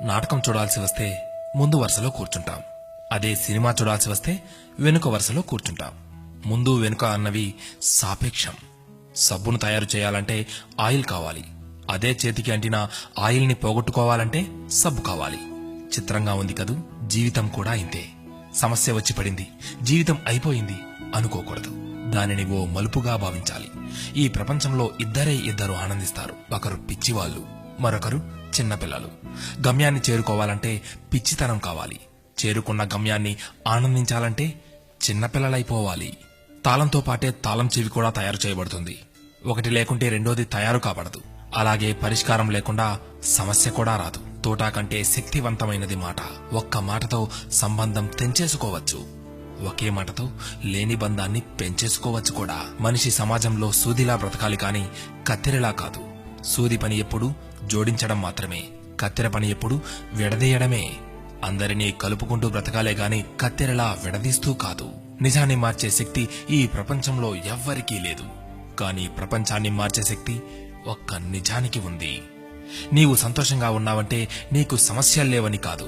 నాటకం చూడాల్సి వస్తే ముందు వరుసలో కూర్చుంటాం. అదే సినిమా చూడాల్సి వస్తే వెనుక వరుసలో కూర్చుంటాం. ముందు వెనుక అన్నవి సాపేక్షం. సబ్బును తయారు చేయాలంటే ఆయిల్ కావాలి. అదే చేతికి అంటిన ఆయిల్ని పోగొట్టుకోవాలంటే సబ్బు కావాలి. చిత్రంగా ఉంది కదూ, జీవితం కూడా ఇంతే. సమస్య వచ్చి పడింది, జీవితం అయిపోయింది అనుకోకూడదు. దానిని ఓ మలుపుగా భావించాలి. ఈ ప్రపంచంలో ఇద్దరు ఆనందిస్తారు. ఒకరు పిచ్చివాళ్లు, మరొకరు చిన్నపిల్లలు. గమ్యాన్ని చేరుకోవాలంటే పిచ్చితనం కావాలి. చేరుకున్న గమ్యాన్ని ఆనందించాలంటే చిన్నపిల్లలైపోవాలి. తాళంతో పాటే తాళం చెవి కూడా తయారు చేయబడుతుంది. ఒకటి లేకుంటే రెండోది తయారు కాబడదు. అలాగే పరిష్కారం లేకుండా సమస్య కూడా రాదు. తోటా కంటే శక్తివంతమైనది మాట. ఒక్క మాటతో సంబంధం తెంచేసుకోవచ్చు. ఒకే మాటతో లేని బంధాన్ని పెంచేసుకోవచ్చు కూడా. మనిషి సమాజంలో సూదిలా బ్రతకాలి కాని కత్తెరలా కాదు. సూది పని ఎప్పుడు జోడించడం మాత్రమే, కత్తెర పని ఎప్పుడు విడదీయడమే. అందరినీ కలుపుకుంటూ బ్రతకాలే గాని కత్తెరలా విడదీస్తూ కాదు. నిజాన్ని మార్చే శక్తి ఈ ప్రపంచంలో ఎవ్వరికీ లేదు. కానీ ప్రపంచాన్ని మార్చే శక్తి ఒక్క నిజానికి ఉంది. నీవు సంతోషంగా ఉన్నావంటే నీకు సమస్యల్లేవని కాదు,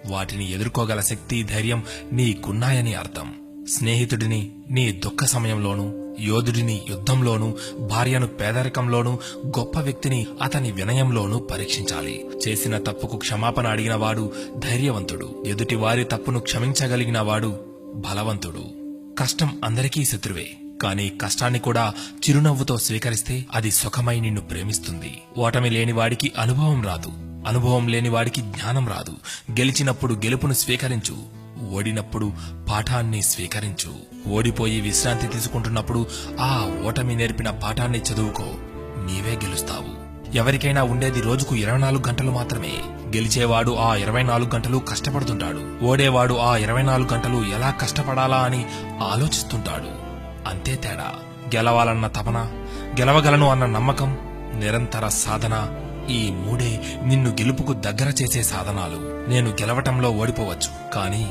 వాటిని ఎదుర్కోగల శక్తి, ధైర్యం నీకున్నాయని అర్థం. స్నేహితుడిని నీ దుఃఖ సమయంలోనూ, యోధుడిని యుద్ధంలోనూ, భార్యను పేదరికంలోనూ, గొప్ప వ్యక్తిని అతని వినయంలోనూ పరీక్షించాలి. చేసిన తప్పుకు క్షమాపణ అడిగిన వాడు ధైర్యవంతుడు. ఎదుటి వారి తప్పును క్షమించగలిగిన వాడు బలవంతుడు. కష్టం అందరికీ శత్రువే, కానీ కష్టాన్ని కూడా చిరునవ్వుతో స్వీకరిస్తే అది సుఖమై నిన్ను ప్రేమిస్తుంది. ఓటమి లేని వాడికి అనుభవం రాదు, అనుభవం లేని వాడికి జ్ఞానం రాదు. గెలిచినప్పుడు గెలుపును స్వీకరించు, ఓడినప్పుడు పాఠాన్ని స్వీకరించు. ఓడిపోయి విశ్రాంతి తీసుకుంటున్నప్పుడు ఆ ఓటమి నేర్పిన పాఠాన్ని చదువుకో, నీవే గెలుస్తావు. ఎవరికైనా ఉండేది రోజుకు 24 గంటలు మాత్రమే. గెలిచేవాడు ఆ 24 గంటలు కష్టపడుతుంటాడు. ఓడేవాడు ఆ 24 గంటలు ఎలా కష్టపడాలా అని ఆలోచిస్తుంటాడు. అంతే తేడా. గెలవాలన్న తపన, గెలవగలను అన్న నమ్మకం, నిరంతర సాధన, ఈ మూడే నిన్ను గెలుపుకు దగ్గర చేసే సాధనాలు. నేను గెలవటంలో ఓడిపోవచ్చు, కానీ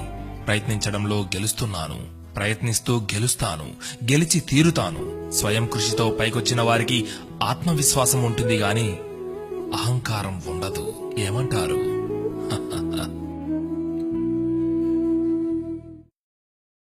ప్రయత్నించడంలో గెలుస్తున్నాను. ప్రయత్నిస్తూ గెలుస్తాను, గెలిచి తీరుతాను. స్వయం కృషితో పైకొచ్చిన వారికి ఆత్మవిశ్వాసం ఉంటుంది గాని అహంకారం ఉండదు. ఏమంటారు?